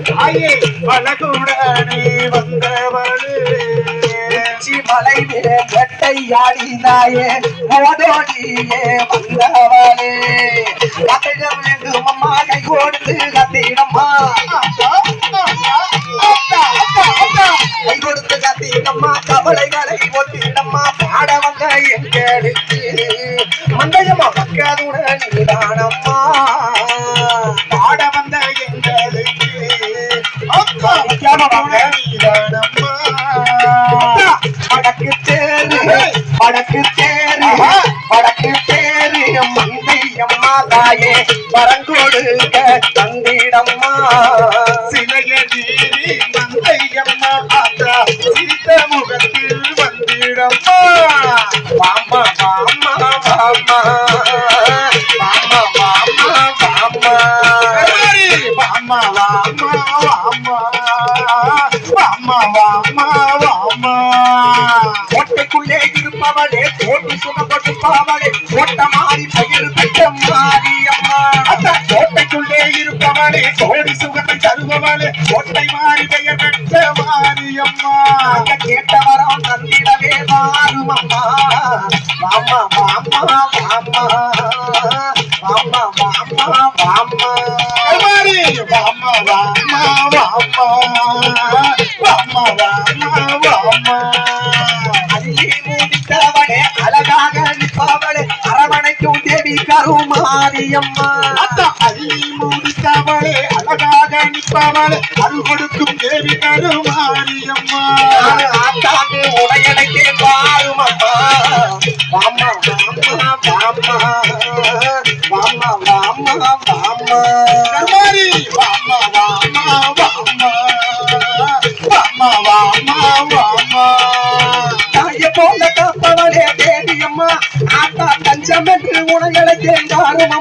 தாயே வளகுடனே வந்தவளே மலை வெட்டையாடினாயே மோதோடியே வந்தவளே கதைடம் எங்கும் அம்மா கை கொடுத்து கத்திடம்மா கை கொடுத்து கத்திடம்மா கவலைகளை ஒத்திடம்மா பாட வந்த எங்களுக்கு மந்தையம்மா பக்கதுடன் நீதானம்மா பாட வந்த எங்களுக்கு அப்பா நீதானம்மா வடக்கு தேரு வடக்கு தேரு வடக்கு தேரு மந்தையம்மா தாயே வரங்கொடுக்க தந்திடம்மா சிலைய நீரி மந்தையம்மா ஆத்தா சிரித்த முகத்தில் வந்திடம்மா வாமா வாமா வாமா வாமா வாமா வாமா வாமா வாமா வாமா வாமா வாமா வாமா கோட்டைக்குள்ளே இருப்பவளே கோட்டு சுமப்பட்டுப்பவளே கோட்ட மாறி பயிர் பெற்ற மாரியம்மா கோட்டைக்குள்ளே இருப்பவளே கோடி சுகத்தை தருபவளே கோட்டை மாறி பெயர் பெற்ற மாரியம்மா கேட்டவரம் தந்திடவே மாறுமம்மா வாமா வாமா வாமா வாமா வாமா வாமா வாமா வாமா வாமா வாமா வாமா வாமா அள்ளி மூடித்தவளே அழகாக நிற்பவளே அரவணைக்கும் தேவி கருமாரியம்மா அள்ளி மூடித்தவளே அழகாக நிற்பவளே அருள் கொடுக்கும் தேவி கருமாரியம்மா ஆத்தாண்டு உடையடைக்கே பாருமம்மா வாமா வாமா வாமா வாமா வாமா வாமா கருமாரி வாமா வாமா வாமா வாமா வாமா வாமா தாய போல காப்பவளே தேவியம்மா ஆத்தா தஞ்சம் என்று உடையடைக்கே பாருமம்மா